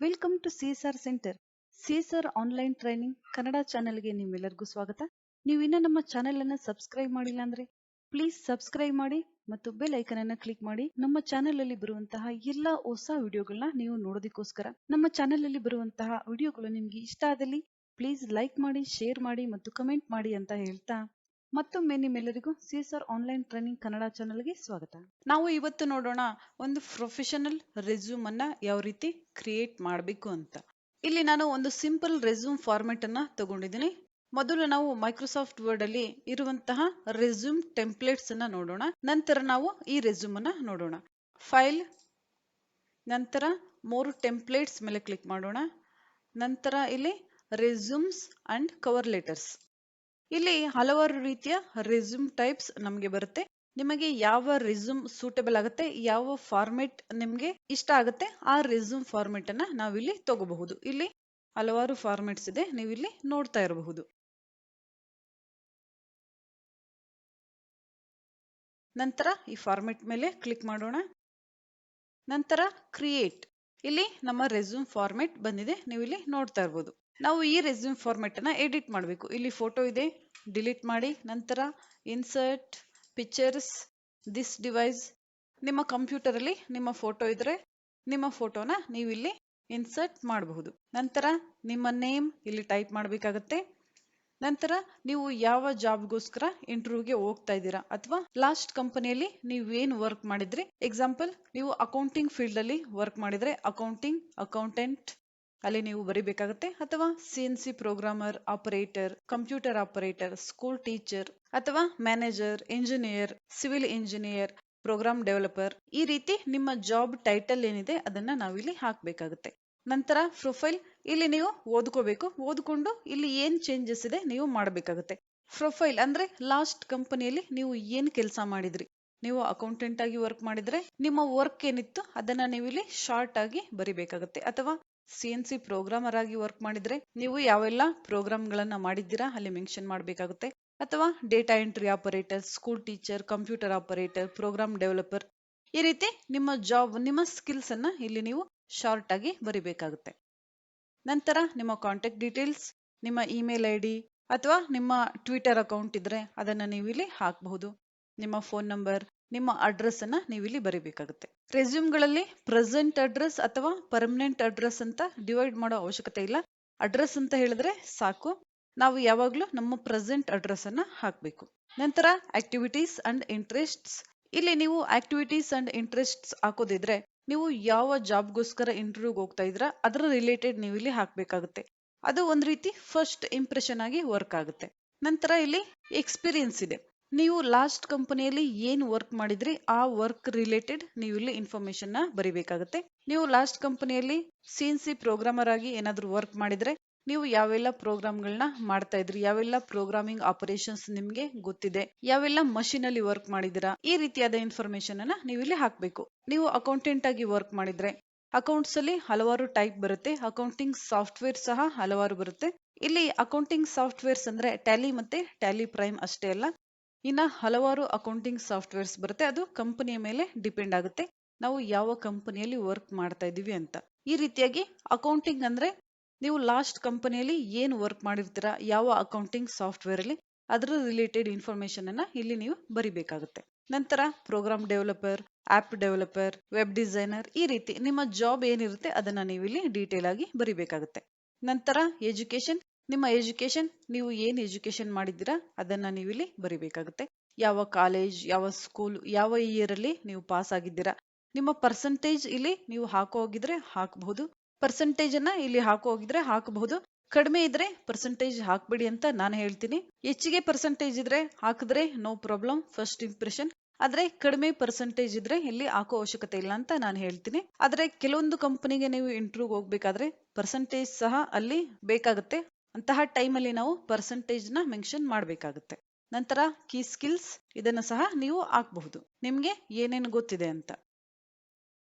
Welcome to CSR centre. CSR online training Kannada ಚಾನೆಲ್ಗೆ ನಿಮ್ಮೆಲ್ಲರಿಗೂ ಸ್ವಾಗತ. ನೀವು ಇನ್ನೂ ನಮ್ಮ ಚಾನೆಲ್ ಅನ್ನು ಸಬ್ಸ್ಕ್ರೈಬ್ ಮಾಡಿಲ್ಲ ಅಂದ್ರೆ ಪ್ಲೀಸ್ ಸಬ್ಸ್ಕ್ರೈಬ್ ಮಾಡಿ ಮತ್ತು ಬೆಲ್ ಐಕನ್ ಅನ್ನು ಕ್ಲಿಕ್ ಮಾಡಿ. ನಮ್ಮ ಚಾನೆಲ್ ಅಲ್ಲಿ ಬರುವಂತಹ ಎಲ್ಲಾ ಹೊಸ ವಿಡಿಯೋಗಳನ್ನ ನೀವು ನೋಡೋದಕ್ಕೋಸ್ಕರ. ನಮ್ಮ ಚಾನೆಲ್ ಅಲ್ಲಿ ಬರುವಂತಹ ವಿಡಿಯೋಗಳು ನಿಮ್ಗೆ ಇಷ್ಟ ಆದಲ್ಲಿ ಪ್ಲೀಸ್ ಲೈಕ್ ಮಾಡಿ, ಶೇರ್ ಮಾಡಿ ಮತ್ತು ಕಮೆಂಟ್ ಮಾಡಿ ಅಂತ ಹೇಳ್ತಾ ಮತ್ತೊಮ್ಮೆ ನಿಮ್ಮೆಲ್ಲರಿಗೂ ಸಿಎಸ್ಆರ್ ಆನ್ಲೈನ್ ಟ್ರೈನಿಂಗ್ ಕನ್ನಡ ಚಾನೆಲ್ಗೆ ಸ್ವಾಗತ. ನಾವು ಇವತ್ತು ನೋಡೋಣ ಒಂದು ಪ್ರೊಫೆಷನಲ್ ರೆಸ್ಯೂಮ್ ಅನ್ನ ಯಾವ ರೀತಿ ಕ್ರಿಯೇಟ್ ಮಾಡಬೇಕು ಅಂತ. ಇಲ್ಲಿ ನಾನು ಒಂದು ಸಿಂಪಲ್ ರೆಸ್ಯೂಮ್ ಫಾರ್ಮೆಟ್ ಅನ್ನ ತಗೊಂಡಿದ್ದೀನಿ. ಮೊದಲು ನಾವು ಮೈಕ್ರೋಸಾಫ್ಟ್ ವರ್ಡ್ ಅಲ್ಲಿ ಇರುವಂತಹ ರೆಸ್ಯೂಮ್ ಟೆಂಪ್ಲೇಟ್ಸ್ ಅನ್ನ ನೋಡೋಣ. ನಂತರ ನಾವು ಈ ರೆಸ್ಯೂಮ್ ಅನ್ನ ನೋಡೋಣ. ಫೈಲ್, ನಂತರ 3 ಟೆಂಪ್ಲೇಟ್ಸ್ ಮೇಲೆ ಕ್ಲಿಕ್ ಮಾಡೋಣ. ನಂತರ ಇಲ್ಲಿ ರೆಸ್ಯೂಮ್ಸ್ ಅಂಡ್ ಕವರ್ ಲೆಟರ್ಸ್. ಇಲ್ಲಿ ಹಲವಾರು ರೀತಿಯ ರೆಸ್ಯೂಮ್ ಟೈಪ್ಸ್ ನಮಗೆ ಬರುತ್ತೆ. ನಿಮಗೆ ಯಾವ ರೆಸ್ಯೂಮ್ ಸೂಟಬಲ್ ಆಗುತ್ತೆ, ಯಾವ ಫಾರ್ಮೆಟ್ ನಿಮಗೆ ಇಷ್ಟ ಆಗುತ್ತೆ, ಆ ರೆಸ್ಯೂಮ್ ಫಾರ್ಮೆಟ್ ಅನ್ನ ನಾವಿಲ್ಲಿ ತಗೋಬಹುದು. ಇಲ್ಲಿ ಹಲವಾರು ಫಾರ್ಮೆಟ್ಸ್ ಇದೆ, ನೀವು ಇಲ್ಲಿ ನೋಡ್ತಾ ಇರಬಹುದು. ನಂತರ ಈ ಫಾರ್ಮೆಟ್ ಮೇಲೆ ಕ್ಲಿಕ್ ಮಾಡೋಣ. ನಂತರ ಕ್ರಿಯೇಟ್. ಇಲ್ಲಿ ನಮ್ಮ ರೆಸ್ಯೂಮ್ ಫಾರ್ಮೆಟ್ ಬಂದಿದೆ, ನೀವು ಇಲ್ಲಿ ನೋಡ್ತಾ ಇರಬಹುದು. ನಾವು ಈ ರೆಸ್ಯೂಮ್ ಫಾರ್ಮೆಟ್ ಅನ್ನ ಎಡಿಟ್ ಮಾಡಬೇಕು. ಇಲ್ಲಿ ಫೋಟೋ ಇದೆ, ಡಿಲೀಟ್ ಮಾಡಿ. ನಂತರ ಇನ್ಸರ್ಟ್ ಪಿಕ್ಚರ್ಸ್, ದಿಸ್ ಡಿವೈಸ್. ನಿಮ್ಮ ಕಂಪ್ಯೂಟರ್ ಅಲ್ಲಿ ನಿಮ್ಮ ಫೋಟೋ ಇದ್ರೆ ನಿಮ್ಮ ಫೋಟೋನ ನೀವು ಇಲ್ಲಿ ಇನ್ಸರ್ಟ್ ಮಾಡಬಹುದು. ನಂತರ ನಿಮ್ಮ ನೇಮ್ ಇಲ್ಲಿ ಟೈಪ್ ಮಾಡಬೇಕಾಗತ್ತೆ. ನಂತರ ನೀವು ಯಾವ ಜಾಬ್ಗೋಸ್ಕರ ಇಂಟರ್ವ್ಯೂಗೆ ಹೋಗ್ತಾ ಇದ್ದೀರಾ ಅಥವಾ ಲಾಸ್ಟ್ ಕಂಪನಿಯಲ್ಲಿ ನೀವು ಏನು ವರ್ಕ್ ಮಾಡಿದ್ರಿ. ಎಕ್ಸಾಂಪಲ್, ನೀವು ಅಕೌಂಟಿಂಗ್ ಫೀಲ್ಡ್ ಅಲ್ಲಿ ವರ್ಕ್ ಮಾಡಿದ್ರೆ ಅಕೌಂಟಿಂಗ್, ಅಕೌಂಟೆಂಟ್ ಅಲ್ಲಿ ನೀವು ಬರಿಬೇಕಾಗುತ್ತೆ. ಅಥವಾ CNC programmer, operator, computer operator, school teacher ಅಥವಾ manager, engineer, civil engineer, program developer, ಈ ರೀತಿ ನಿಮ್ಮ ಜಾಬ್ ಟೈಟಲ್ ಏನಿದೆ ಅದನ್ನ ನಾವಿಲ್ಲಿ ಹಾಕಬೇಕಾಗುತ್ತೆ. ನಂತರ ಪ್ರೊಫೈಲ್, ಇಲ್ಲಿ ನೀವು ಓದ್ಕೋಬೇಕು. ಓದ್ಕೊಂಡು ಇಲ್ಲಿ ಏನ್ ಚೇಂಜಸ್ ಇದೆ ನೀವು ಮಾಡಬೇಕಾಗುತ್ತೆ. ಪ್ರೊಫೈಲ್ ಅಂದ್ರೆ ಲಾಸ್ಟ್ ಕಂಪನಿಯಲ್ಲಿ ನೀವು ಏನ್ ಕೆಲಸ ಮಾಡಿದ್ರಿ. ನೀವು ಅಕೌಂಟೆಂಟ್ ಆಗಿ ವರ್ಕ್ ಮಾಡಿದ್ರೆ ನಿಮ್ಮ ವರ್ಕ್ ಏನಿತ್ತು ಅದನ್ನ ನೀವು ಇಲ್ಲಿ ಶಾರ್ಟ್ ಆಗಿ ಬರಿಬೇಕಾಗುತ್ತೆ. ಅಥವಾ CNC ಪ್ರೋಗ್ರಾಮರ್ ಆಗಿ ವರ್ಕ್ ಮಾಡಿದ್ರೆ ನೀವು ಯಾವೆಲ್ಲ ಪ್ರೋಗ್ರಾಮ್ ಗಳನ್ನ ಮಾಡಿದ್ದೀರಾ ಅಲ್ಲಿ ಮೆನ್ಷನ್ ಮಾಡಬೇಕಾಗುತ್ತೆ. ಅಥವಾ data entry operator, school teacher, computer operator, program developer, ಈ ರೀತಿ ನಿಮ್ಮ ಜಾಬ್, ನಿಮ್ಮ ಸ್ಕಿಲ್ಸ್ ಅನ್ನ ಇಲ್ಲಿ ನೀವು ಶಾರ್ಟ್ ಆಗಿ ಬರಿಬೇಕಾಗುತ್ತೆ. ನಂತರ ನಿಮ್ಮ ಕಾಂಟ್ಯಾಕ್ಟ್ ಡೀಟೇಲ್ಸ್, ನಿಮ್ಮ ಇಮೇಲ್ ID ಅಥವಾ ನಿಮ್ಮ ಟ್ವಿಟರ್ ಅಕೌಂಟ್ ಇದ್ರೆ ಅದನ್ನ ನೀವು ಇಲ್ಲಿ ಹಾಕಬಹುದು. ನಿಮ್ಮ ಫೋನ್ ನಂಬರ್, ನಿಮ್ಮ ಅಡ್ರೆಸ್ ಅನ್ನ ನೀವು ಇಲ್ಲಿ ಬರಿಬೇಕಾಗುತ್ತೆ. ರೆಸ್ಯೂಮ್ ಗಳಲ್ಲಿ ಪ್ರೆಸೆಂಟ್ ಅಡ್ರೆಸ್ ಅಥವಾ ಪರ್ಮನೆಂಟ್ ಅಡ್ರೆಸ್ ಅಂತ ಡಿವೈಡ್ ಮಾಡೋ ಅವಶ್ಯಕತೆ ಇಲ್ಲ. ಅಡ್ರೆಸ್ ಅಂತ ಹೇಳಿದ್ರೆ ಸಾಕು. ನಾವು ಯಾವಾಗ್ಲೂ ನಮ್ಮ ಪ್ರೆಸೆಂಟ್ ಅಡ್ರೆಸ್ ಅನ್ನ ಹಾಕಬೇಕು. ನಂತರ ಆಕ್ಟಿವಿಟೀಸ್ ಅಂಡ್ ಇಂಟ್ರೆಸ್ಟ್ಸ್. ಇಲ್ಲಿ ನೀವು ಆಕ್ಟಿವಿಟೀಸ್ ಅಂಡ್ ಇಂಟ್ರೆಸ್ಟ್ಸ್ ಹಾಕೋದಿದ್ರೆ ನೀವು ಯಾವ ಜಾಬ್ಗೋಸ್ಕರ ಇಂಟರ್ವ್ಯೂಗೆ ಹೋಗ್ತಾ ಇದ್ರ ಅದರ ರಿಲೇಟೆಡ್ ನೀವು ಇಲ್ಲಿ ಹಾಕಬೇಕಾಗುತ್ತೆ. ಅದು ಒಂದ್ ರೀತಿ ಫಸ್ಟ್ ಇಂಪ್ರೆಷನ್ ಆಗಿ ವರ್ಕ್ ಆಗುತ್ತೆ. ನಂತರ ಇಲ್ಲಿ ಎಕ್ಸ್ಪೀರಿಯನ್ಸ್ ಇದೆ. ನೀವು ಲಾಸ್ಟ್ ಕಂಪನಿಯಲ್ಲಿ ಏನ್ ವರ್ಕ್ ಮಾಡಿದ್ರಿ ಆ ವರ್ಕ್ ರಿಲೇಟೆಡ್ ನೀವು ಇಲ್ಲಿ ಇನ್ಫಾರ್ಮೇಶನ್ ನ ಬರಿಬೇಕಾಗುತ್ತೆ. ನೀವು ಲಾಸ್ಟ್ ಕಂಪನಿಯಲ್ಲಿ CNC ಪ್ರೋಗ್ರಾಮರ್ ಆಗಿ ಏನಾದ್ರು ವರ್ಕ್ ಮಾಡಿದ್ರೆ ನೀವು ಯಾವೆಲ್ಲ ಪ್ರೋಗ್ರಾಮ್ಗಳನ್ನ ಮಾಡ್ತಾ ಇದ್ರಿ, ಯಾವೆಲ್ಲ ಪ್ರೋಗ್ರಾಮಿಂಗ್ ಆಪರೇಷನ್ಸ್ ನಿಮ್ಗೆ ಗೊತ್ತಿದೆ, ಯಾವೆಲ್ಲ ಮಷೀನ್ ಅಲ್ಲಿ ವರ್ಕ್ ಮಾಡಿದಿರಾ, ಈ ರೀತಿಯಾದ ಇನ್ಫಾರ್ಮೇಶನ್ ಅನ್ನ ನೀವು ಇಲ್ಲಿ ಹಾಕಬೇಕು. ನೀವು ಅಕೌಂಟೆಂಟ್ ಆಗಿ ವರ್ಕ್ ಮಾಡಿದ್ರೆ ಅಕೌಂಟ್ಸ್ ಅಲ್ಲಿ ಹಲವಾರು ಟೈಪ್ ಬರುತ್ತೆ. ಅಕೌಂಟಿಂಗ್ ಸಾಫ್ಟ್ವೇರ್ ಸಹ ಹಲವಾರು ಬರುತ್ತೆ. ಇಲ್ಲಿ ಅಕೌಂಟಿಂಗ್ ಸಾಫ್ಟ್ವೇರ್ಸ್ ಅಂದ್ರೆ ಟ್ಯಾಲಿ ಮತ್ತೆ ಟ್ಯಾಲಿ ಪ್ರೈಮ್ ಅಷ್ಟೇ ಅಲ್ಲ, ಇನ್ನ ಹಲವಾರು ಅಕೌಂಟಿಂಗ್ ಸಾಫ್ಟ್ವೇರ್ಸ್ ಬರುತ್ತೆ. ಅದು ಕಂಪನಿಯ ಮೇಲೆ ಡಿಪೆಂಡ್ ಆಗುತ್ತೆ, ನಾವು ಯಾವ ಕಂಪನಿಯಲ್ಲಿ ವರ್ಕ್ ಮಾಡ್ತಾ ಇದೀವಿ ಅಂತ. ಈ ರೀತಿಯಾಗಿ ಅಕೌಂಟಿಂಗ್ ಅಂದ್ರೆ ನೀವು ಲಾಸ್ಟ್ ಕಂಪನಿಯಲ್ಲಿ ಏನು ವರ್ಕ್ ಮಾಡಿರ್ತೀರಾ, ಯಾವ ಅಕೌಂಟಿಂಗ್ ಸಾಫ್ಟ್ವೇರ್ ಅಲ್ಲಿ, ಅದರ ರಿಲೇಟೆಡ್ ಇನ್ಫಾರ್ಮೇಶನ್ ಅನ್ನ ಇಲ್ಲಿ ನೀವು ಬರಿಬೇಕಾಗುತ್ತೆ. ನಂತರ program developer, app developer, web designer, ಈ ರೀತಿ ನಿಮ್ಮ ಜಾಬ್ ಏನಿರುತ್ತೆ ಅದನ್ನ ನೀವು ಇಲ್ಲಿ ಡೀಟೇಲ್ ಆಗಿ ಬರಿಬೇಕಾಗುತ್ತೆ. ನಂತರ ಎಜುಕೇಶನ್, ನಿಮ್ಮ ಎಜುಕೇಶನ್, ನೀವು ಏನ್ ಎಜುಕೇಶನ್ ಮಾಡಿದ್ದೀರಾ ಅದನ್ನ ನೀವು ಇಲ್ಲಿ ಬರಿಬೇಕಾಗುತ್ತೆ. ಯಾವ ಕಾಲೇಜ್, ಯಾವ ಸ್ಕೂಲ್, ಯಾವ ಇಯರ್ ಅಲ್ಲಿ ನೀವು ಪಾಸ್ ಆಗಿದ್ದೀರಾ. ನಿಮ್ಮ ಪರ್ಸೆಂಟೇಜ್ ಇಲ್ಲಿ ನೀವು ಹಾಕೋ ಹೋಗಿದ್ರೆ ಹಾಕಬಹುದು. ಪರ್ಸೆಂಟೇಜ್ ಅನ್ನ ಇಲ್ಲಿ ಹಾಕೋ ಹೋಗಿದ್ರೆ ಹಾಕಬಹುದು. ಕಡಿಮೆ ಇದ್ರೆ ಪರ್ಸೆಂಟೇಜ್ ಹಾಕ್ಬಿಡಿ ಅಂತ ನಾನು ಹೇಳ್ತೀನಿ. ಹೆಚ್ಚಿಗೆ ಪರ್ಸೆಂಟೇಜ್ ಇದ್ರೆ ಹಾಕಿದ್ರೆ ನೋ ಪ್ರಾಬ್ಲಮ್, ಫಸ್ಟ್ ಇಂಪ್ರೆಷನ್. ಆದ್ರೆ ಕಡಿಮೆ ಪರ್ಸೆಂಟೇಜ್ ಇದ್ರೆ ಇಲ್ಲಿ ಹಾಕೋ ಅವಶ್ಯಕತೆ ಇಲ್ಲ ಅಂತ ನಾನು ಹೇಳ್ತೀನಿ. ಆದ್ರೆ ಕೆಲವೊಂದು ಕಂಪನಿಗೆ ನೀವು ಇಂಟರ್ವ್ಯೂಗೆ ಹೋಗ್ಬೇಕಾದ್ರೆ ಪರ್ಸೆಂಟೇಜ್ ಸಹ ಅಲ್ಲಿ ಬೇಕಾಗುತ್ತೆ. ಅಂತಹ ಟೈಮ್ ಅಲ್ಲಿ ನಾವು ಪರ್ಸೆಂಟೇಜ್ ನ ಮೆನ್ಷನ್ ಮಾಡಬೇಕಾಗುತ್ತೆ. ನಂತರ ಕೀ ಸ್ಕಿಲ್ಸ್, ಇದನ್ನ ಸಹ ನೀವು ಹಾಕಬಹುದು, ನಿಮ್ಗೆ ಏನೇನು ಗೊತ್ತಿದೆ ಅಂತ.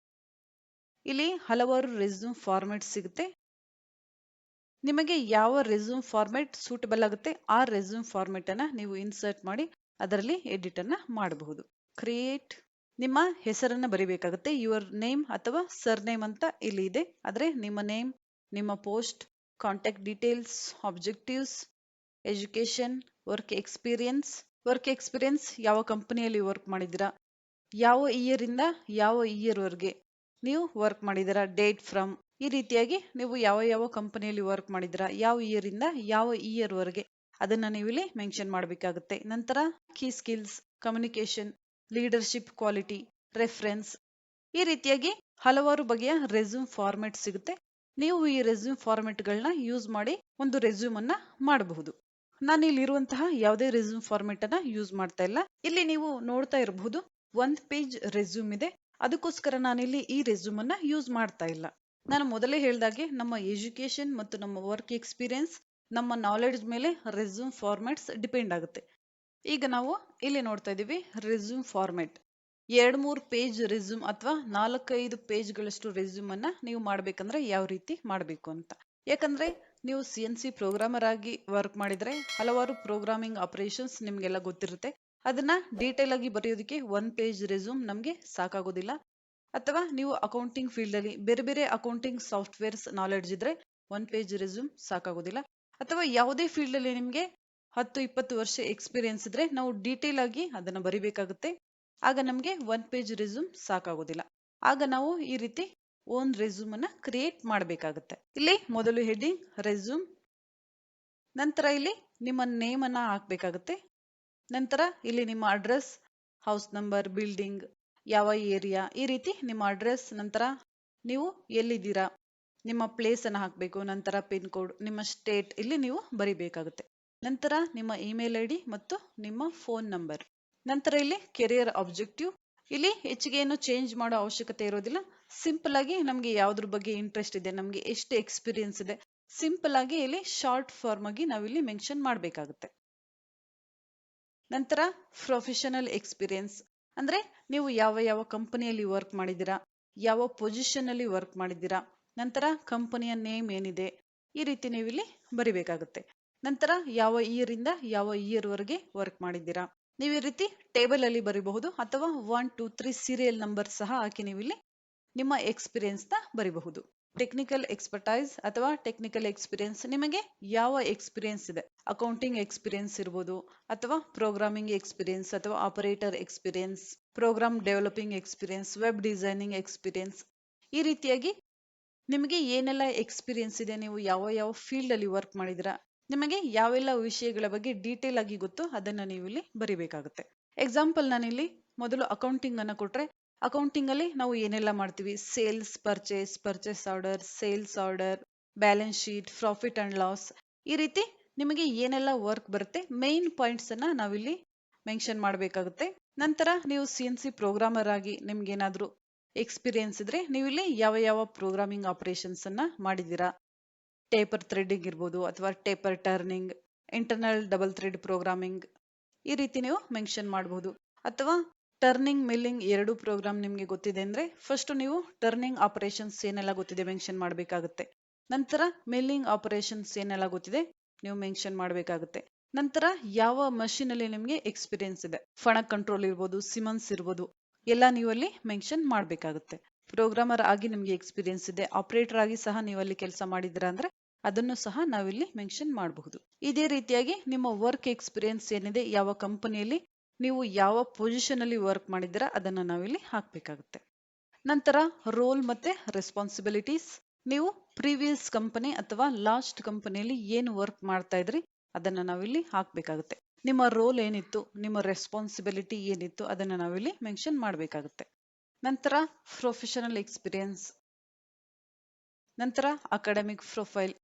ಇಲ್ಲಿ ಹಲವಾರು ರೆಸ್ಯೂಮ್ ಫಾರ್ಮೆಟ್ ಸಿಗುತ್ತೆ. ನಿಮಗೆ ಯಾವ ರೆಸ್ಯೂಮ್ ಫಾರ್ಮೆಟ್ ಸೂಟಬಲ್ ಆಗುತ್ತೆ ಆ ರೆಸ್ಯೂಮ್ ಫಾರ್ಮೆಟ್ ಅನ್ನ ನೀವು ಇನ್ಸರ್ಟ್ ಮಾಡಿ ಅದರಲ್ಲಿ ಎಡಿಟ್ ಅನ್ನ ಮಾಡಬಹುದು. ಕ್ರಿಯೇಟ್. ನಿಮ್ಮ ಹೆಸರನ್ನ ಬರಿಬೇಕಾಗುತ್ತೆ. ಯುವರ್ ನೇಮ್ ಅಥವಾ ಸರ್ ನೇಮ್ ಅಂತ ಇಲ್ಲಿ ಇದೆ. ಆದ್ರೆ ನಿಮ್ಮ ನೇಮ್, ನಿಮ್ಮ post, contact details, objectives, education, work experience ಯಾವ ಕಂಪನಿಯಲ್ಲಿ ವರ್ಕ್ ಮಾಡಿದಿರಾ, ಯಾವ ಇಯರ್ ಇಂದ ಯಾವ ಇಯರ್ ವರೆಗೆ ನೀವು ವರ್ಕ್ ಮಾಡಿದಿರಾ, ಡೇಟ್ ಫ್ರಮ್, ಈ ರೀತಿಯಾಗಿ ನೀವು ಯಾವ ಯಾವ ಕಂಪನಿಯಲ್ಲಿ ವರ್ಕ್ ಮಾಡಿದಿರಾ, ಯಾವ ಇಯರ್ ಇಂದ ಯಾವ ಇಯರ್ ವರೆಗೆ ಅದನ್ನ ನೀವು ಇಲ್ಲಿ ಮೆನ್ಷನ್ ಮಾಡಬೇಕಾಗುತ್ತೆ. ನಂತರ key skills, communication, leadership quality, reference, ಈ ರೀತಿಯಾಗಿ ಹಲವಾರು ಬಗೆಯ ರೆಸ್ಯೂಮ್ ಫಾರ್ಮೆಟ್ ಸಿಗುತ್ತೆ. ನೀವು ಈ ರೆಸ್ಯೂಮ್ ಫಾರ್ಮೆಟ್ ಗಳನ್ನ ಯೂಸ್ ಮಾಡಿ ಒಂದು ರೆಸ್ಯೂಮ್ ಅನ್ನ ಮಾಡಬಹುದು. ನಾನು ಇಲ್ಲಿ ಇರುವಂತಹ ಯಾವುದೇ ರೆಸ್ಯೂಮ್ ಫಾರ್ಮೆಟ್ ಅನ್ನ ಯೂಸ್ ಮಾಡ್ತಾ ಇಲ್ಲ. ಇಲ್ಲಿ ನೀವು ನೋಡ್ತಾ ಇರಬಹುದು 1 ಪೇಜ್ ರೆಸ್ಯೂಮ್ ಇದೆ. ಅದಕ್ಕೋಸ್ಕರ ನಾನಿಲ್ಲಿ ಈ ರೆಸ್ಯೂಮ್ ಅನ್ನ ಯೂಸ್ ಮಾಡ್ತಾ ಇಲ್ಲ. ನಾನು ಮೊದಲೇ ಹೇಳ್ದಾಗೆ ನಮ್ಮ ಎಜುಕೇಶನ್ ಮತ್ತು ನಮ್ಮ ವರ್ಕ್ ಎಕ್ಸ್ಪೀರಿಯನ್ಸ್, ನಮ್ಮ ನಾಲೆಡ್ಜ್ ಮೇಲೆ ರೆಸ್ಯೂಮ್ ಫಾರ್ಮೆಟ್ಸ್ ಡಿಪೆಂಡ್ ಆಗುತ್ತೆ. ಈಗ ನಾವು ಇಲ್ಲಿ ನೋಡ್ತಾ ಇದೀವಿ ರೆಸ್ಯೂಮ್ ಫಾರ್ಮೆಟ್. 2-3 ಪೇಜ್ ರೆಸ್ಯೂಮ್ ಅಥವಾ 4-5 ಪೇಜ್ಗಳಷ್ಟು ರೆಸ್ಯೂಮ್ ಅನ್ನ ನೀವು ಮಾಡ್ಬೇಕಂದ್ರೆ ಯಾವ ರೀತಿ ಮಾಡಬೇಕು ಅಂತ. ಯಾಕಂದ್ರೆ ನೀವು CNC ಪ್ರೋಗ್ರಾಮರ್ ಆಗಿ ವರ್ಕ್ ಮಾಡಿದ್ರೆ ಹಲವಾರು ಪ್ರೋಗ್ರಾಮಿಂಗ್ ಆಪರೇಷನ್ಸ್ ನಿಮ್ಗೆಲ್ಲ ಗೊತ್ತಿರುತ್ತೆ. ಅದನ್ನ ಡೀಟೇಲ್ ಆಗಿ ಬರೆಯೋದಕ್ಕೆ 1 ಪೇಜ್ ರೆಸ್ಯೂಮ್ ನಮ್ಗೆ ಸಾಕಾಗೋದಿಲ್ಲ. ಅಥವಾ ನೀವು ಅಕೌಂಟಿಂಗ್ ಫೀಲ್ಡ್ ಅಲ್ಲಿ ಬೇರೆ ಬೇರೆ ಅಕೌಂಟಿಂಗ್ ಸಾಫ್ಟ್ವೇರ್ಸ್ ನಾಲೆಡ್ಜ್ ಇದ್ರೆ 1 ಪೇಜ್ ರೆಸ್ಯೂಮ್ ಸಾಕಾಗೋದಿಲ್ಲ. ಅಥವಾ ಯಾವುದೇ ಫೀಲ್ಡ್ ಅಲ್ಲಿ ನಿಮ್ಗೆ 10-20 ವರ್ಷ ಎಕ್ಸ್ಪೀರಿಯನ್ಸ್ ಇದ್ರೆ ನಾವು ಡೀಟೇಲ್ ಆಗಿ ಅದನ್ನ ಬರಿಬೇಕಾಗುತ್ತೆ. ಆಗ ನಮ್ಗೆ 1 ಪೇಜ್ ರೆಸ್ಯೂಮ್ ಸಾಕಾಗೋದಿಲ್ಲ. ಆಗ ನಾವು ಈ ರೀತಿ ಓನ್ ರೆಸ್ಯೂಮ್ ಅನ್ನ ಕ್ರಿಯೇಟ್ ಮಾಡಬೇಕಾಗುತ್ತೆ. ಇಲ್ಲಿ ಮೊದಲು ಹೆಡ್ಡಿಂಗ್ ರೆಸ್ಯೂಮ್, ನಂತರ ಇಲ್ಲಿ ನಿಮ್ಮ ನೇಮ್ ಅನ್ನ ಹಾಕ್ಬೇಕಾಗುತ್ತೆ. ನಂತರ ಇಲ್ಲಿ ನಿಮ್ಮ ಅಡ್ರೆಸ್, ಹೌಸ್ ನಂಬರ್, ಬಿಲ್ಡಿಂಗ್, ಯಾವ ಏರಿಯಾ, ಈ ರೀತಿ ನಿಮ್ಮ ಅಡ್ರೆಸ್, ನಂತರ ನೀವು ಎಲ್ಲಿದ್ದೀರಾ, ನಿಮ್ಮ ಪ್ಲೇಸ್ ಅನ್ನ ಹಾಕಬೇಕು. ನಂತರ ಪಿನ್ ಕೋಡ್, ನಿಮ್ಮ ಸ್ಟೇಟ್ ಇಲ್ಲಿ ನೀವು ಬರಿಬೇಕಾಗುತ್ತೆ. ನಂತರ ನಿಮ್ಮ ಇಮೇಲ್ ಐಡಿ ಮತ್ತು ನಿಮ್ಮ ಫೋನ್ ನಂಬರ್. ನಂತರ ಇಲ್ಲಿ ಕೆರಿಯರ್ ಆಬ್ಜೆಕ್ಟಿವ್. ಇಲ್ಲಿ ಹೆಚ್ಚಿಗೆ ಏನು ಚೇಂಜ್ ಮಾಡೋ ಅವಶ್ಯಕತೆ ಇರೋದಿಲ್ಲ. ಸಿಂಪಲ್ ಆಗಿ ನಮ್ಗೆ ಯಾವ್ದ್ರ ಬಗ್ಗೆ ಇಂಟ್ರೆಸ್ಟ್ ಇದೆ, ನಮ್ಗೆ ಎಷ್ಟು ಎಕ್ಸ್ಪೀರಿಯನ್ಸ್ ಇದೆ, ಸಿಂಪಲ್ ಆಗಿ ಇಲ್ಲಿ ಶಾರ್ಟ್ ಫಾರ್ಮ್ ಆಗಿ ನಾವಿಲ್ಲಿ ಮೆನ್ಷನ್ ಮಾಡಬೇಕಾಗುತ್ತೆ. ನಂತರ ಪ್ರೊಫೆಷನಲ್ ಎಕ್ಸ್ಪೀರಿಯನ್ಸ್ ಅಂದ್ರೆ ನೀವು ಯಾವ ಯಾವ ಕಂಪನಿಯಲ್ಲಿ ವರ್ಕ್ ಮಾಡಿದ್ದೀರಾ, ಯಾವ ಪೊಸಿಷನ್ ಅಲ್ಲಿ ವರ್ಕ್ ಮಾಡಿದ್ದೀರಾ, ನಂತರ ಕಂಪನಿಯ ನೇಮ್ ಏನಿದೆ, ಈ ರೀತಿ ನೀವು ಇಲ್ಲಿ ಬರಿಬೇಕಾಗುತ್ತೆ. ನಂತರ ಯಾವ ಇಯರ್ ಇಂದ ಯಾವ ಇಯರ್ ವರೆಗೆ ವರ್ಕ್ ಮಾಡಿದ್ದೀರಾ, ನೀವು ಈ ರೀತಿ ಟೇಬಲ್ ಅಲ್ಲಿ ಬರಿಬಹುದು. ಅಥವಾ 1, 2, 3 ಸೀರಿಯಲ್ ನಂಬರ್ ಸಹ ಹಾಕಿ ನೀವು ಇಲ್ಲಿ ನಿಮ್ಮ ಎಕ್ಸ್ಪೀರಿಯನ್ಸ್ ನ ಬರಿಬಹುದು. ಟೆಕ್ನಿಕಲ್ ಎಕ್ಸ್ಪರ್ಟೈಸ್ ಅಥವಾ ಟೆಕ್ನಿಕಲ್ ಎಕ್ಸ್ಪೀರಿಯನ್ಸ್, ನಿಮಗೆ ಯಾವ ಎಕ್ಸ್ಪೀರಿಯನ್ಸ್ ಇದೆ, ಅಕೌಂಟಿಂಗ್ ಎಕ್ಸ್ಪೀರಿಯನ್ಸ್ ಇರ್ಬೋದು, ಅಥವಾ ಪ್ರೋಗ್ರಾಮಿಂಗ್ ಎಕ್ಸ್ಪೀರಿಯನ್ಸ್, ಅಥವಾ operator experience, program developing experience, web designing experience, ಈ ರೀತಿಯಾಗಿ ನಿಮಗೆ ಏನೆಲ್ಲ ಎಕ್ಸ್ಪೀರಿಯನ್ಸ್ ಇದೆ, ನೀವು ಯಾವ ಯಾವ ಫೀಲ್ಡ್ ಅಲ್ಲಿ ವರ್ಕ್ ಮಾಡಿದಿರಾ, ನಿಮಗೆ ಯಾವೆಲ್ಲ ವಿಷಯಗಳ ಬಗ್ಗೆ ಡೀಟೇಲ್ ಆಗಿ ಗೊತ್ತು ಅದನ್ನ ನೀವು ಇಲ್ಲಿ ಬರಿಬೇಕಾಗುತ್ತೆ. ಎಕ್ಸಾಂಪಲ್ ನಾನಿಲ್ಲಿ ಮೊದಲು ಅಕೌಂಟಿಂಗ್ ಅನ್ನ ಕೊಟ್ರೆ, ಅಕೌಂಟಿಂಗ್ ಅಲ್ಲಿ ನಾವು ಏನೆಲ್ಲ ಮಾಡ್ತೀವಿ, sales, purchase order, sales order, balance sheet, profit and loss, ಈ ರೀತಿ ನಿಮಗೆ ಏನೆಲ್ಲ ವರ್ಕ್ ಬರುತ್ತೆ ಮೇನ್ ಪಾಯಿಂಟ್ಸ್ ಅನ್ನ ನಾವಿಲ್ಲಿ ಮೆನ್ಷನ್ ಮಾಡಬೇಕಾಗುತ್ತೆ. ನಂತರ ನೀವು CNC ಪ್ರೋಗ್ರಾಮರ್ ಆಗಿ ನಿಮ್ಗೆ ಏನಾದ್ರೂ ಎಕ್ಸ್ಪೀರಿಯನ್ಸ್ ಇದ್ರೆ ನೀವು ಇಲ್ಲಿ ಯಾವ ಯಾವ ಪ್ರೋಗ್ರಾಮಿಂಗ್ ಆಪರೇಷನ್ಸ್ ಅನ್ನ ಮಾಡಿದೀರಾ, ಟೇಪರ್ ಥ್ರೆಡಿಂಗ್ ಇರ್ಬೋದು, ಅಥವಾ taper turning, internal double thread programming, ಈ ರೀತಿ ನೀವು ಮೆನ್ಷನ್ ಮಾಡಬಹುದು. ಅಥವಾ ಟರ್ನಿಂಗ್, ಮಿಲ್ಲಿಂಗ್ ಎರಡು ಪ್ರೋಗ್ರಾಮ್ ನಿಮ್ಗೆ ಗೊತ್ತಿದೆ ಅಂದ್ರೆ ಫಸ್ಟ್ ನೀವು ಟರ್ನಿಂಗ್ ಆಪರೇಷನ್ಸ್ ಏನೆಲ್ಲ ಗೊತ್ತಿದೆ ಮೆನ್ಷನ್ ಮಾಡಬೇಕಾಗುತ್ತೆ. ನಂತರ ಮಿಲ್ಲಿಂಗ್ ಆಪರೇಷನ್ಸ್ ಏನೆಲ್ಲ ಗೊತ್ತಿದೆ ನೀವು ಮೆನ್ಷನ್ ಮಾಡಬೇಕಾಗುತ್ತೆ. ನಂತರ ಯಾವ ಮಷೀನ್ ಅಲ್ಲಿ ನಿಮ್ಗೆ ಎಕ್ಸ್ಪೀರಿಯನ್ಸ್ ಇದೆ, ಫಣಕ್ ಕಂಟ್ರೋಲ್ ಇರ್ಬೋದು, ಸಿಮನ್ಸ್ ಇರ್ಬೋದು, ಎಲ್ಲ ನೀವು ಅಲ್ಲಿ ಮೆನ್ಷನ್ ಮಾಡಬೇಕಾಗುತ್ತೆ. ಪ್ರೋಗ್ರಾಮರ್ ಆಗಿ ನಿಮ್ಗೆ ಎಕ್ಸ್ಪೀರಿಯನ್ಸ್ ಇದೆ, ಆಪರೇಟರ್ ಆಗಿ ಸಹ ನೀವು ಅಲ್ಲಿ ಕೆಲಸ ಮಾಡಿದಿರಾ ಅಂದ್ರೆ ಅದನ್ನು ಸಹ ನಾವಿಲ್ಲಿ ಮೆನ್ಷನ್ ಮಾಡಬಹುದು. ಇದೇ ರೀತಿಯಾಗಿ ನಿಮ್ಮ ವರ್ಕ್ ಎಕ್ಸ್ಪೀರಿಯನ್ಸ್ ಏನಿದೆ, ಯಾವ ಕಂಪನಿಯಲ್ಲಿ ನೀವು ಯಾವ ಪೊಸಿಷನ್ ಅಲ್ಲಿ ವರ್ಕ್ ಮಾಡಿದ್ದೀರಾ ಅದನ್ನ ನಾವಿಲ್ಲಿ ಹಾಕ್ಬೇಕಾಗುತ್ತೆ. ನಂತರ ರೋಲ್ ಮತ್ತೆ ರೆಸ್ಪಾನ್ಸಿಬಿಲಿಟೀಸ್, ನೀವು ಪ್ರೀವಿಯಸ್ ಕಂಪನಿ ಅಥವಾ ಲಾಸ್ಟ್ ಕಂಪನಿಯಲ್ಲಿ ಏನು ವರ್ಕ್ ಮಾಡ್ತಾ ಇದ್ರಿ ಅದನ್ನ ನಾವಿಲ್ಲಿ ಹಾಕ್ಬೇಕಾಗುತ್ತೆ. ನಿಮ್ಮ ರೋಲ್ ಏನಿತ್ತು, ನಿಮ್ಮ ರೆಸ್ಪಾನ್ಸಿಬಿಲಿಟಿ ಏನಿತ್ತು ಅದನ್ನ ನಾವಿಲ್ಲಿ ಮೆನ್ಷನ್ ಮಾಡಬೇಕಾಗುತ್ತೆ. ನಂತರ ಪ್ರೊಫೆಷನಲ್ ಎಕ್ಸ್ಪೀರಿಯನ್ಸ್, ನಂತರ ಅಕಾಡೆಮಿಕ್ ಪ್ರೊಫೈಲ್,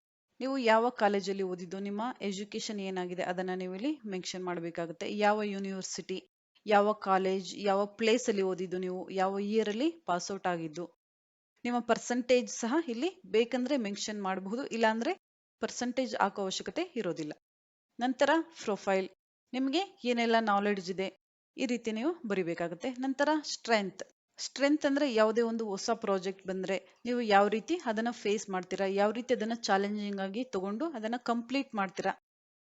ನೀವು ಯಾವ ಕಾಲೇಜಲ್ಲಿ ಓದಿದ್ದು, ನಿಮ್ಮ ಎಜುಕೇಶನ್ ಏನಾಗಿದೆ ಅದನ್ನ ನೀವು ಇಲ್ಲಿ ಮೆನ್ಷನ್ ಮಾಡಬೇಕಾಗುತ್ತೆ. ಯಾವ ಯೂನಿವರ್ಸಿಟಿ, ಯಾವ ಕಾಲೇಜ್, ಯಾವ ಪ್ಲೇಸ್ ಅಲ್ಲಿ ಓದಿದ್ದು, ನೀವು ಯಾವ ಇಯರ್ ಅಲ್ಲಿ ಪಾಸ್ ಔಟ್ ಆಗಿದ್ದು, ನಿಮ್ಮ ಪರ್ಸೆಂಟೇಜ್ ಸಹ ಇಲ್ಲಿ ಬೇಕಂದ್ರೆ ಮೆನ್ಷನ್ ಮಾಡಬಹುದು, ಇಲ್ಲಾಂದ್ರೆ ಪರ್ಸೆಂಟೇಜ್ ಹಾಕೋ ಅವಶ್ಯಕತೆ ಇರೋದಿಲ್ಲ. ನಂತರ ಪ್ರೊಫೈಲ್, ನಿಮಗೆ ಏನೆಲ್ಲ ನಾಲೆಡ್ಜ್ ಇದೆ ಈ ರೀತಿ ನೀವು ಬರಿಬೇಕಾಗುತ್ತೆ. ನಂತರ ಸ್ಟ್ರೆಂತ್ ಅಂದ್ರೆ ಯಾವುದೇ ಒಂದು ಹೊಸ ಪ್ರಾಜೆಕ್ಟ್ ಬಂದ್ರೆ ನೀವು ಯಾವ ರೀತಿ ಅದನ್ನ ಫೇಸ್ ಮಾಡ್ತೀರಾ, ಯಾವ ರೀತಿ ಅದನ್ನ ಚಾಲೆಂಜಿಂಗ್ ಆಗಿ ತಗೊಂಡು ಅದನ್ನ ಕಂಪ್ಲೀಟ್ ಮಾಡ್ತೀರಾ,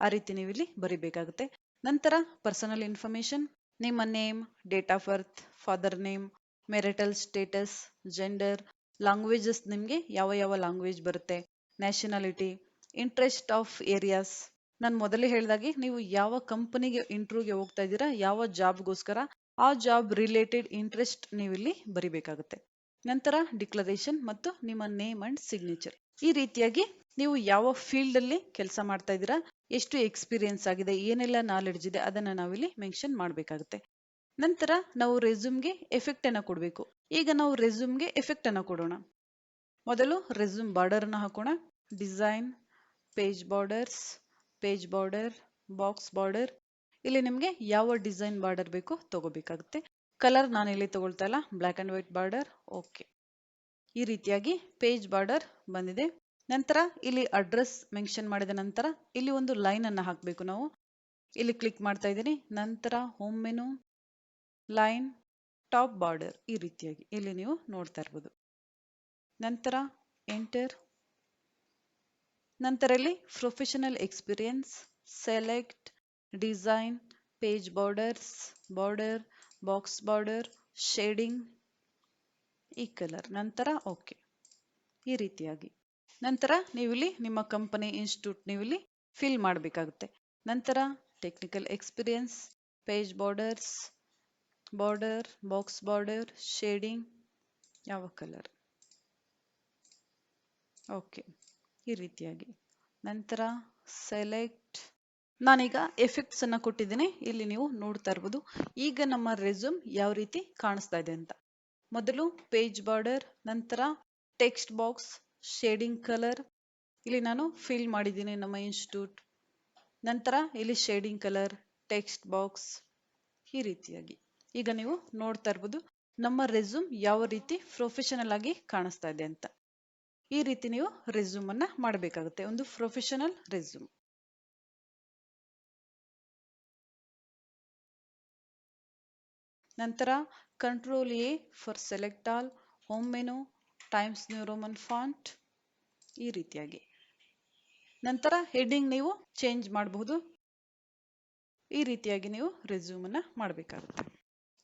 ಆ ರೀತಿ ನೀವು ಇಲ್ಲಿ ಬರಿಬೇಕಾಗುತ್ತೆ. ನಂತರ ಪರ್ಸನಲ್ ಇನ್ಫಾರ್ಮೇಶನ್, ನಿಮ್ಮ name, date of birth, father name, marital status, gender, languages ನಿಮಗೆ ಯಾವ ಯಾವ ಲ್ಯಾಂಗ್ವೇಜ್ ಬರುತ್ತೆ, ನ್ಯಾಷನಾಲಿಟಿ, ಇಂಟ್ರೆಸ್ಟ್ ಆಫ್ ಏರಿಯಾಸ್. ನಾನು ಮೊದಲೇ ಹೇಳಿದಾಗೆ ನೀವು ಯಾವ ಕಂಪನಿಗೆ ಇಂಟರ್ವ್ಯೂಗೆ ಹೋಗ್ತಾ ಇದ್ದೀರಾ, ಯಾವ ಜಾಬ್ಗೋಸ್ಕರ, ಆ ಜಾಬ್ ರಿಲೇಟೆಡ್ ಇಂಟ್ರೆಸ್ಟ್ ನೀವು ಇಲ್ಲಿ ಬರಿಬೇಕಾಗುತ್ತೆ. ನಂತರ ಡಿಕ್ಲರೇಷನ್ ಮತ್ತು ನಿಮ್ಮ ನೇಮ್ ಅಂಡ್ ಸಿಗ್ನೇಚರ್. ಈ ರೀತಿಯಾಗಿ ನೀವು ಯಾವ ಫೀಲ್ಡ್ ಅಲ್ಲಿ ಕೆಲಸ ಮಾಡ್ತಾ ಇದ್ದೀರಾ, ಎಷ್ಟು ಎಕ್ಸ್ಪೀರಿಯನ್ಸ್ ಆಗಿದೆ, ಏನೆಲ್ಲ ನಾಲೆಡ್ಜ್ ಇದೆ ಅದನ್ನ ನಾವಿಲ್ಲಿ ಮೆನ್ಷನ್ ಮಾಡಬೇಕಾಗುತ್ತೆ. ನಂತರ ನಾವು ರೆಸ್ಯೂಮ್ಗೆ ಎಫೆಕ್ಟ್ ಅನ್ನ ಕೊಡಬೇಕು. ಈಗ ನಾವು ರೆಸ್ಯೂಮ್ಗೆ ಎಫೆಕ್ಟ್ ಅನ್ನ ಕೊಡೋಣ. ಮೊದಲು ರೆಸ್ಯೂಮ್ ಬಾರ್ಡರ್ ಅನ್ನ ಹಾಕೋಣ. Design, page border, box border. ಇಲ್ಲಿ ನಿಮಗೆ ಯಾವ ಡಿಸೈನ್ ಬಾರ್ಡರ್ ಬೇಕೋ ತಗೋಬೇಕಾಗುತ್ತೆ. ಕಲರ್ ನಾನು ಇಲ್ಲಿ ತಗೊಳ್ತಾ ಇಲ್ಲ, black and white border. Okay, ಈ ರೀತಿಯಾಗಿ ಪೇಜ್ ಬಾರ್ಡರ್ ಬಂದಿದೆ. ನಂತರ ಇಲ್ಲಿ ಅಡ್ರೆಸ್ ಮೆನ್ಷನ್ ಮಾಡಿದ ನಂತರ ಇಲ್ಲಿ ಒಂದು ಲೈನ್ ಅನ್ನ ಹಾಕಬೇಕು ನಾವು. ಇಲ್ಲಿ ಕ್ಲಿಕ್ ಮಾಡ್ತಾ ಇದ್ದೀನಿ. ನಂತರ home menu, line, top border, ಈ ರೀತಿಯಾಗಿ ಇಲ್ಲಿ ನೀವು ನೋಡ್ತಾ ಇರ್ಬೋದು. ನಂತರ ಎಂಟರ್. ನಂತರ ಇಲ್ಲಿ professional experience, select, design, page border, box border, shading, ಈ ಕಲರ್. ನಂತರ ಓಕೆ, ಈ ರೀತಿಯಾಗಿ. ನಂತರ ನೀವು ಇಲ್ಲಿ ನಿಮ್ಮ ಕಂಪನಿ, ಇನ್ಸ್ಟಿಟ್ಯೂಟ್ ನೀವು ಇಲ್ಲಿ ಫಿಲ್ ಮಾಡಬೇಕಾಗುತ್ತೆ. ನಂತರ technical experience, page border, box border, shading, ಯಾವ ಕಲರ್. ಓಕೆ, ಈ ರೀತಿಯಾಗಿ. ನಂತರ ಸೆಲೆಕ್ಟ್. ನಾನೀಗ ಎಫೆಕ್ಟ್ಸ್ ಅನ್ನ ಕೊಟ್ಟಿದ್ದೀನಿ, ಇಲ್ಲಿ ನೀವು ನೋಡ್ತಾ ಇರ್ಬೋದು. ಈಗ ನಮ್ಮ ರೆಸ್ಯೂಮ್ ಯಾವ ರೀತಿ ಕಾಣಿಸ್ತಾ ಇದೆ ಅಂತ. ಮೊದಲು ಪೇಜ್ ಬಾರ್ಡರ್, ನಂತರ ಟೆಕ್ಸ್ಟ್ ಬಾಕ್ಸ್, ಶೇಡಿಂಗ್ ಕಲರ್. ಇಲ್ಲಿ ನಾನು ಫಿಲ್ ಮಾಡಿದ್ದೀನಿ ನಮ್ಮ ಇನ್ಸ್ಟಿಟ್ಯೂಟ್. ನಂತರ ಇಲ್ಲಿ ಶೇಡಿಂಗ್ ಕಲರ್, ಟೆಕ್ಸ್ಟ್ ಬಾಕ್ಸ್, ಈ ರೀತಿಯಾಗಿ. ಈಗ ನೀವು ನೋಡ್ತಾ ಇರ್ಬೋದು ನಮ್ಮ ರೆಸ್ಯೂಮ್ ಯಾವ ರೀತಿ ಪ್ರೊಫೆಷನಲ್ ಆಗಿ ಕಾಣಿಸ್ತಾ ಇದೆ ಅಂತ. ಈ ರೀತಿ ನೀವು ರೆಸ್ಯೂಮ್ ಅನ್ನ ಮಾಡಬೇಕಾಗುತ್ತೆ, ಒಂದು ಪ್ರೊಫೆಷನಲ್ ರೆಸ್ಯೂಮ್. ನಂತರ control A for select all, home menu, times new Roman font, ಈ ರೀತಿಯಾಗಿ. ನಂತರ ಹೆಡ್ಡಿಂಗ್ ನೀವು ಚೇಂಜ್ ಮಾಡಬಹುದು. ಈ ರೀತಿಯಾಗಿ ನೀವು ರೆಸ್ಯೂಮ್ ಅನ್ನ ಮಾಡಬೇಕಾಗುತ್ತೆ.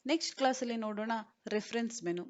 ನೆಕ್ಸ್ಟ್ ಕ್ಲಾಸ್ ಅಲ್ಲಿ ನೋಡೋಣ ರೆಫರೆನ್ಸ್ ಮೆನು.